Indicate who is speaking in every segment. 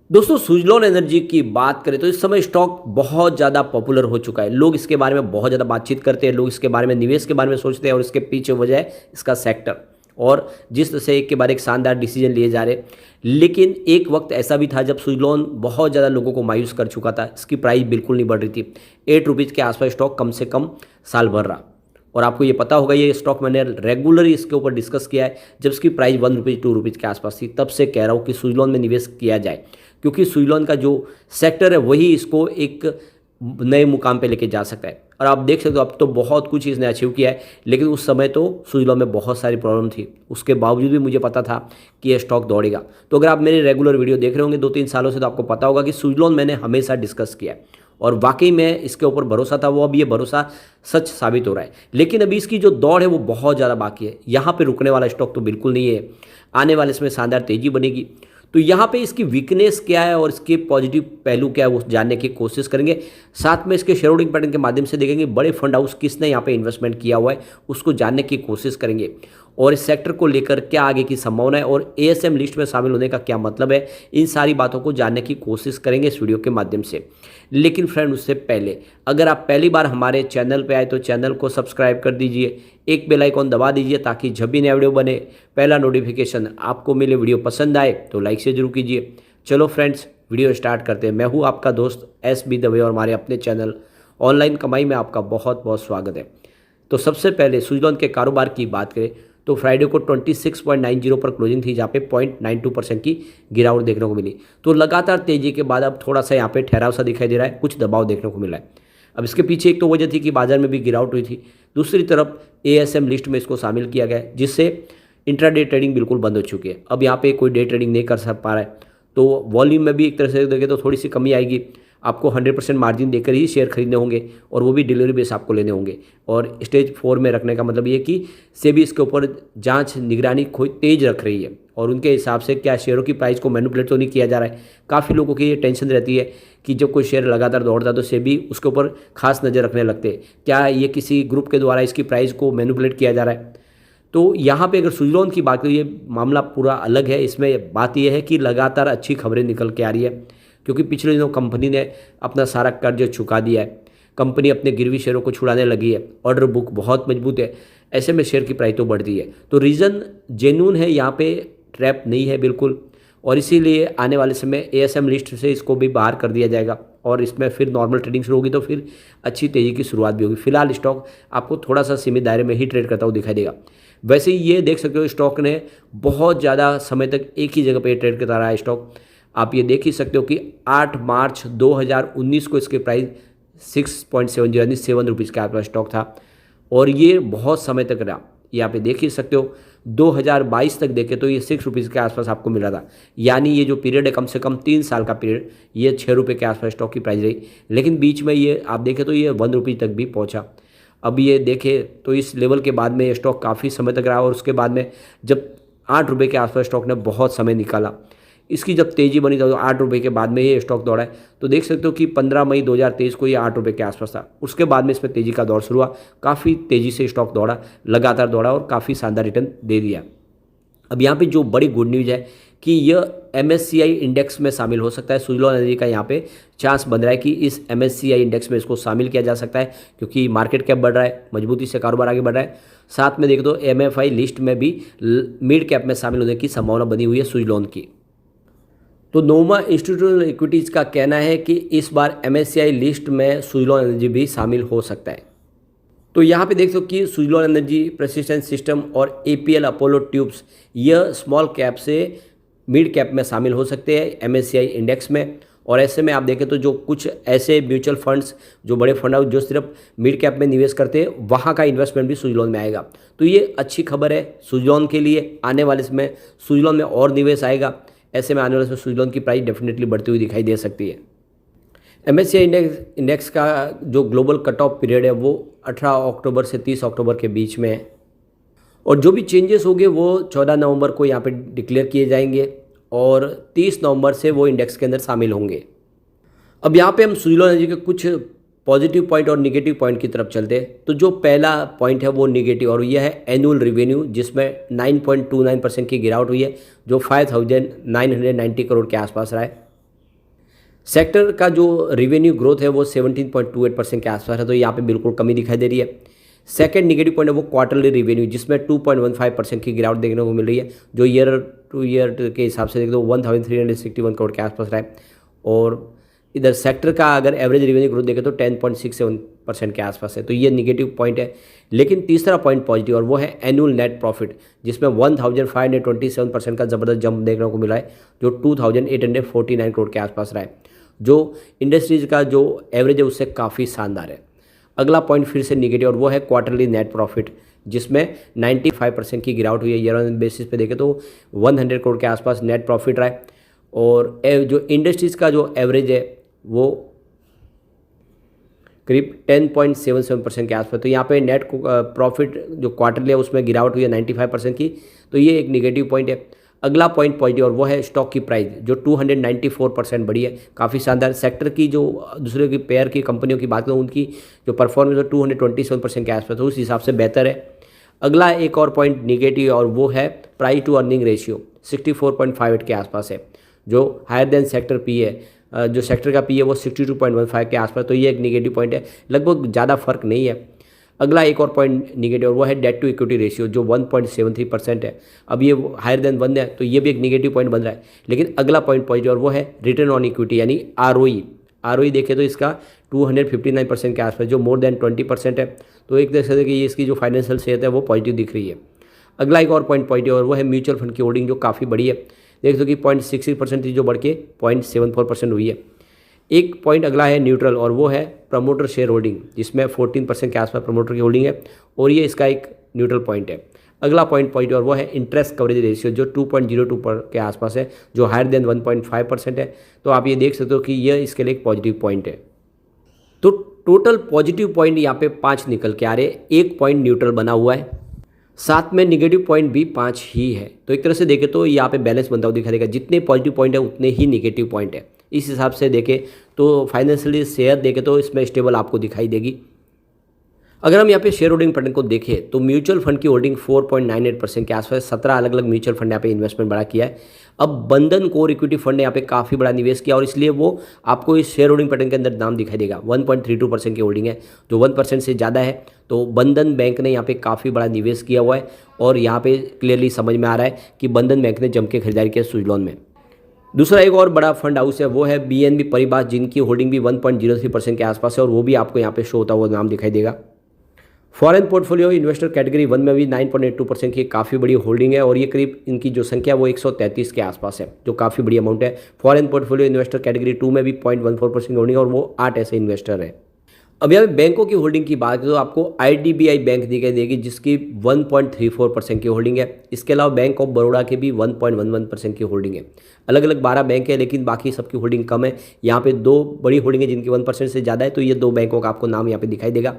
Speaker 1: दोस्तों सुजलॉन एनर्जी की बात करें तो इस समय स्टॉक बहुत ज़्यादा पॉपुलर हो चुका है। लोग इसके बारे में बहुत ज़्यादा बातचीत करते हैं, लोग इसके बारे में निवेश के बारे में सोचते हैं और इसके पीछे वजह है इसका सेक्टर और जिस तरह से एक के बाद एक शानदार डिसीजन लिए जा रहे। लेकिन एक वक्त ऐसा भी था जब सुजलॉन बहुत ज़्यादा लोगों को मायूस कर चुका था। इसकी प्राइस बिल्कुल नहीं बढ़ रही थी। 8 रुपीज़ के आसपास स्टॉक कम से कम साल भर रहा। और आपको ये पता होगा, ये स्टॉक मैंने रेगुलरली इसके ऊपर डिस्कस किया है। जब इसकी प्राइस 1 रुपीज़ 2 रुपीज़ के आसपास थी, तब से कह रहा हूँ कि सुजलॉन में निवेश किया जाए, क्योंकि सुजलॉन का जो सेक्टर है वही इसको एक नए मुकाम पे लेके जा सकता है। और आप देख सकते हो अब तो बहुत कुछ इसने अचीव किया है, लेकिन उस समय तो सुजलॉन में बहुत सारी प्रॉब्लम थी। उसके बावजूद भी मुझे पता था कि ये स्टॉक दौड़ेगा। तो अगर आप मेरे रेगुलर वीडियो देख रहे होंगे 2-3 सालों से, तो आपको पता होगा कि सुजलॉन मैंने हमेशा डिस्कस किया है और वाकई में इसके ऊपर भरोसा था। वो अब ये भरोसा सच साबित हो रहा है। लेकिन अभी इसकी जो दौड़ है वो बहुत ज़्यादा बाकी है। यहाँ पे रुकने वाला स्टॉक तो बिल्कुल नहीं है। आने वाले इसमें शानदार तेज़ी बनेगी। तो यहाँ पे इसकी वीकनेस क्या है और इसके पॉजिटिव पहलू क्या है वो जानने की कोशिश करेंगे। साथ में इसके शेयर होल्डिंग पैटर्न के माध्यम से देखेंगे बड़े फंड हाउस किसने यहाँ पे इन्वेस्टमेंट किया हुआ है, उसको जानने की कोशिश करेंगे। और इस सेक्टर को लेकर क्या आगे की संभावना है और एएसएम लिस्ट में शामिल होने का क्या मतलब है, इन सारी बातों को जानने की कोशिश करेंगे इस वीडियो के माध्यम से। लेकिन फ्रेंड, उससे पहले अगर आप पहली बार हमारे चैनल पे आए तो चैनल को सब्सक्राइब कर दीजिए, एक बेल आइकॉन दबा दीजिए ताकि जब भी नया वीडियो बने पहला नोटिफिकेशन आपको मिले। वीडियो पसंद आए तो लाइक से जरूर कीजिए। चलो फ्रेंड्स, वीडियो स्टार्ट करते हैं। मैं हूँ आपका दोस्त SB दवे और हमारे अपने चैनल ऑनलाइन कमाई में आपका बहुत बहुत स्वागत है। तो सबसे पहले सुजलॉन के कारोबार की बात करें तो फ्राइडे को 26.90 पर क्लोजिंग थी, जहाँ पे 0.92% की गिरावट देखने को मिली। तो लगातार तेजी के बाद अब थोड़ा सा यहाँ पे ठहराव सा दिखाई दे रहा है, कुछ दबाव देखने को मिला है। अब इसके पीछे एक तो वजह थी कि बाजार में भी गिरावट हुई थी, दूसरी तरफ एएसएम लिस्ट में इसको शामिल किया गया है, जिससे इंट्राडे ट्रेडिंग बिल्कुल बंद हो चुकी है। अब यहाँ पे कोई डे ट्रेडिंग नहीं कर पा रहा है, तो वॉल्यूम में भी एक तरह से देखें तो थोड़ी सी कमी आएगी। आपको 100% मार्जिन देकर ही शेयर खरीदने होंगे और वो भी डिलीवरी बेस आपको लेने होंगे। और स्टेज 4 में रखने का मतलब ये कि सेबी इसके ऊपर जांच निगरानी तेज रख रही है और उनके हिसाब से क्या शेयरों की प्राइस को मैनिपुलेट तो नहीं किया जा रहा है। काफ़ी लोगों की ये टेंशन रहती है कि जब कोई शेयर लगातार दौड़ता है तो सेबी उसके ऊपर खास नज़र रखने लगते हैं, क्या ये किसी ग्रुप के द्वारा इसकी प्राइस को मैनिपुलेट किया जा रहा है। तो यहाँ पे अगर सुजलॉन की बात करें, ये मामला पूरा अलग है। इसमें बात यह है कि लगातार अच्छी खबरें निकल के आ रही है, क्योंकि पिछले दिनों कंपनी ने अपना सारा कर्ज चुका दिया है। कंपनी अपने गिरवी शेयरों को छुड़ाने लगी है, ऑर्डर बुक बहुत मजबूत है। ऐसे में शेयर की प्राइस तो बढ़ती है। तो रीज़न जेन्युइन है, यहाँ पे ट्रैप नहीं है बिल्कुल। और इसीलिए आने वाले समय एएसएम लिस्ट से इसको भी बाहर कर दिया जाएगा और इसमें फिर नॉर्मल ट्रेडिंग शुरू होगी, तो फिर अच्छी तेज़ी की शुरुआत भी होगी। फिलहाल स्टॉक आपको थोड़ा सा सीमित दायरे में ही ट्रेड करता हुआ दिखाई देगा। वैसे ही ये देख सकते हो स्टॉक ने बहुत ज़्यादा समय तक एक ही जगह पे ट्रेड करता रहा है स्टॉक। आप ये देख ही सकते हो कि 8 मार्च 2019 को इसके प्राइस 6.70 यानी 7 रुपीज़ के आसपास स्टॉक था और ये बहुत समय तक रहा। यहाँ पे देख ही सकते हो 2022 तक देखें तो ये 6 रुपीज़ के आसपास आपको मिला था। यानी ये जो पीरियड है कम से कम 3 साल का पीरियड, ये 6 रुपये के आसपास स्टॉक की प्राइस रही। लेकिन बीच में ये आप देखें तो ये 1 रुपये तक भी पहुँचा। अब ये देखें तो इस लेवल के बाद में ये स्टॉक काफ़ी समय तक रहा और उसके बाद में जब 8 रुपये के आसपास स्टॉक ने बहुत समय निकाला, इसकी जब तेज़ी बनी तो 8 रुपये के बाद में ये स्टॉक दौड़ा है। तो देख सकते हो कि 15 मई 2023 को ये 8 रुपये के आसपास था। उसके बाद में इसमें तेज़ी का दौर शुरू हुआ, काफ़ी तेज़ी से स्टॉक दौड़ा, लगातार दौड़ा और काफ़ी शानदार रिटर्न दे दिया। अब यहाँ पे जो बड़ी गुड न्यूज़ है कि यह MSCI इंडेक्स में शामिल हो सकता है। सुजलॉन एनर्जी का यहाँ पे चांस बन रहा है कि इस MSCI इंडेक्स में इसको शामिल किया जा सकता है, क्योंकि मार्केट कैप बढ़ रहा है, मजबूती से कारोबार आगे बढ़ रहा है। साथ में देख दो MFI लिस्ट में भी मिड कैप में शामिल होने की संभावना बनी हुई है सुजलॉन की। तो नोमा इंस्टीट्यूशनल इक्विटीज़ का कहना है कि इस बार MSCI लिस्ट में सुजलॉन एनर्जी भी शामिल हो सकता है। तो यहाँ पे देख सकते हो कि सुजलॉन एनर्जी, प्रेसिस्टेंट सिस्टम और APL अपोलो ट्यूब्स यह स्मॉल कैप से मिड कैप में शामिल हो सकते हैं MSCI इंडेक्स में। और ऐसे में आप देखें तो जो कुछ ऐसे म्यूचुअल फंड्स, जो बड़े फंड हाउस जो सिर्फ मिड कैप में निवेश करते हैं, वहाँ का इन्वेस्टमेंट भी सुजलॉन में आएगा। तो ये अच्छी खबर है सुजलॉन के लिए। आने वाले समय सुजलॉन में और निवेश आएगा। ऐसे में आने वाले समय सुजलॉन की प्राइस डेफिनेटली बढ़ती हुई दिखाई दे सकती है। MSCI इंडेक्स का जो ग्लोबल कट ऑफ पीरियड है वो 18 अक्टूबर से 30 अक्टूबर के बीच में है और जो भी चेंजेस होंगे वो 14 नवंबर को यहाँ पे डिक्लेयर किए जाएंगे और 30 नवंबर से वो इंडेक्स के अंदर शामिल होंगे। अब यहाँ पे हम सुजलॉन एनर्जी के कुछ पॉजिटिव पॉइंट और निगेटिव पॉइंट की तरफ चलते हैं। तो जो पहला पॉइंट है वो निगेटिव और यह है एनुअल रेवेन्यू, जिसमें 9.29% की गिरावट हुई है, जो 5,990 करोड़ के आसपास रहा है। सेक्टर का जो रेवेन्यू ग्रोथ है वो 17.28% के आसपास है, तो यहाँ पे बिल्कुल कमी दिखाई दे रही है। सेकंड निगेटिव पॉइंट है वो क्वार्टरली रेवेन्यू, जिसमें 2.15% की गिरावट देखने को मिल रही है, जो ईयर टू ईयर के हिसाब से देखें तो 1361 करोड़ के आसपास रहा है। और इधर सेक्टर का अगर एवरेज रेवेन्यू ग्रोथ देखें तो 10.67% के आसपास है, तो ये निगेटिव पॉइंट है। लेकिन तीसरा पॉइंट पॉजिटिव, और वो है एनुअल नेट प्रॉफिट, जिसमें 1527% का ज़बरदस्त जंप देखने को मिला है, जो 2849 करोड़ के आसपास रहा है, जो इंडस्ट्रीज का जो एवरेज है उससे काफ़ी शानदार है। अगला पॉइंट फिर से निगेटिव, और वो है क्वार्टरली नेट प्रॉफिट, जिसमें 95% की गिरावट हुई है। ईयर ऑन बेसिस पे देखें तो 100 करोड़ के आसपास नेट प्रॉफिट रहा है, और जो इंडस्ट्रीज़ का जो एवरेज है वो करीब 10.77% के आसपास। तो यहाँ पे नेट प्रॉफिट जो क्वार्टरली है उसमें गिरावट हुई है 95% की, तो ये एक निगेटिव पॉइंट है। अगला पॉइंट पॉजिटिव, और वो है स्टॉक की प्राइस, जो 294% बढ़ी है, काफ़ी शानदार। सेक्टर की जो दूसरे की पेयर की कंपनियों की बात करूँ, उनकी जो परफॉर्मेंस है 227% के आसपास, तो उस हिसाब से बेहतर है। अगला एक और पॉइंट निगेटिव, और वो है प्राइस टू अर्निंग रेशियो 64.58 के आसपास है, जो हायर देन सेक्टर पी है। जो सेक्टर का पी है वो 62.15 के आसपास, तो ये एक निगेटिव पॉइंट है, लगभग ज़्यादा फर्क नहीं है। अगला एक और पॉइंट निगेटिव, और वो है डेट टू इक्विटी रेशियो, जो 1.73% है। अब ये हायर देन 1 है, तो ये भी एक निगेटिव पॉइंट बन रहा है। लेकिन अगला पॉइंट पॉजिटिव, और वो है रिटर्न ऑन इक्विटी यानी आरओई देखें तो इसका 259% के आसपास, जो मोर देन 20% है। तो एक तरह से कि ये इसकी जो फाइनेंशियल सेहत है वो पॉजिटिव दिख रही है। अगला एक और पॉइंट पॉजिटिव, और वो है म्यूचुअल फंड की होल्डिंग, जो काफ़ी बड़ी है। देख दो कि 0.60% थी, जो बढ़ के 0.74% हुई है। एक पॉइंट अगला है न्यूट्रल, और वो है प्रमोटर शेयर होल्डिंग, जिसमें 14% के आसपास प्रमोटर की होल्डिंग है, और ये इसका एक न्यूट्रल पॉइंट है। अगला पॉइंट पॉजिटिव, और वो है इंटरेस्ट कवरेज रेशियो, जो 2.02 के आसपास है, जो हायर देन 1.5% है। तो आप ये देख सकते हो कि यह इसके लिए एक पॉजिटिव पॉइंट है। तो टोटल पॉजिटिव पॉइंट यहाँ पे 5 निकल के आ रहे, एक पॉइंट न्यूट्रल बना हुआ है, साथ में निगेटिव पॉइंट भी 5 ही है। तो एक तरह से देखें तो यहाँ पे बैलेंस बनता हुआ दिखाई देगा, जितने पॉजिटिव पॉइंट है उतने ही निगेटिव पॉइंट है। इस हिसाब से देखें तो फाइनेंशियली शेयर देखें तो इसमें स्टेबल आपको दिखाई देगी। अगर हम यहाँ पे शेयर होल्डिंग पैटर्न को देखें तो म्यूचुअल फंड की होल्डिंग 4.98% के आसपास, 17 अलग अलग म्यूचुअल फंड यहाँ पे इन्वेस्टमेंट बड़ा किया है। अब बंधन कोर इक्विटी फंड ने यहाँ पे काफ़ी बड़ा निवेश किया, और इसलिए वो आपको इस शेयर होल्डिंग पैटर्न के अंदर नाम दिखाई देगा। 1.32% की होल्डिंग है, जो 1% से ज़्यादा है। तो बंधन बैंक ने यहाँ पे काफ़ी बड़ा निवेश किया हुआ है, और यहाँ पे क्लियरली समझ में आ रहा है कि बंधन बैंक ने जम के खरीदारी किया सुजलॉन में। दूसरा एक और बड़ा फंड हाउस है, वो है बीएनबी परिबास, जिनकी होल्डिंग भी 1.03% के आसपास है, और वो भी आपको यहाँ पे शो होता हुआ नाम दिखाई देगा। फॉरेन पोर्टफोलियो इन्वेस्टर कैटेगरी 1 में भी 9.82% की काफ़ी बड़ी होल्डिंग है, और ये करीब इनकी जो संख्या वो 133 के आसपास है, जो काफ़ी बड़ी अमाउंट है। फॉरेन पोर्टफोलियो इन्वेस्टर कैटेगरी 2 में भी 0.14% होल्डिंग है, और वो 8 ऐसे इन्वेस्टर है। अब यहाँ बैंकों की होल्डिंग की बात करें तो आपको आईडीबीआई बैंक दिखाई देगी, जिसकी 1.34% की होल्डिंग है। इसके अलावा बैंक ऑफ बड़ौदा की भी 1.11% की होल्डिंग है। अलग अलग 12 बैंक है, लेकिन बाकी सबकी होल्डिंग कम है। यहाँ पे 2 बड़ी होल्डिंग है जिनकी 1% से ज़्यादा है, तो ये 2 बैंकों का आपको नाम यहाँ पे दिखाई देगा।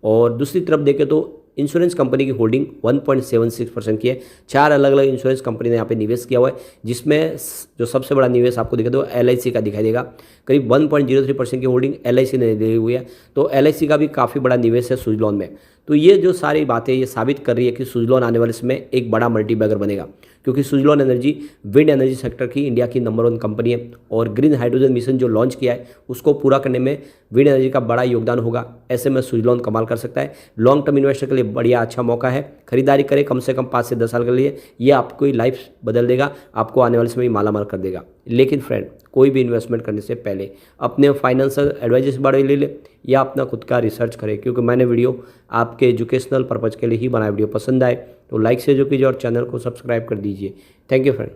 Speaker 1: और दूसरी तरफ देखें तो इंश्योरेंस कंपनी की होल्डिंग 1.76% की है। 4 अलग अलग इंश्योरेंस कंपनी ने यहाँ पे निवेश किया हुआ है, जिसमें जो सबसे बड़ा निवेश आपको दिखा दो एलआईसी का दिखाई देगा। करीब 1.03% की होल्डिंग एलआईसी ने ली हुई है, तो एलआईसी का भी काफ़ी बड़ा निवेश है सुजलॉन में। तो ये जो सारी बातें ये साबित कर रही है कि सुजलॉन आने वाले समय एक बड़ा मल्टीबैगर बनेगा, क्योंकि Suzlon energy wind energy sector की इंडिया की नंबर 1 कंपनी है, और ग्रीन हाइड्रोजन मिशन जो लॉन्च किया है उसको पूरा करने में विंड एनर्जी का बड़ा योगदान होगा। ऐसे में सुजलॉन कमाल कर सकता है। लॉन्ग टर्म इन्वेस्टर के लिए बढ़िया अच्छा मौका है, खरीदारी करें कम से कम 5 से 10 साल के लिए। ये आपको लाइफ बदल देगा, आपको आने वाले समय माला माल कर देगा। लेकिन फ्रेंड, कोई भी इन्वेस्टमेंट करने से पहले अपने फाइनेंशियल एडवाइजर से बारे ले ले, या अपना खुद का रिसर्च करें, क्योंकि मैंने वीडियो आपके एजुकेशनल पर्पज़ के लिए ही बनाया। वीडियो पसंद आए तो लाइक से जो कीजिए, और चैनल को सब्सक्राइब कर दीजिए। Thank you friend.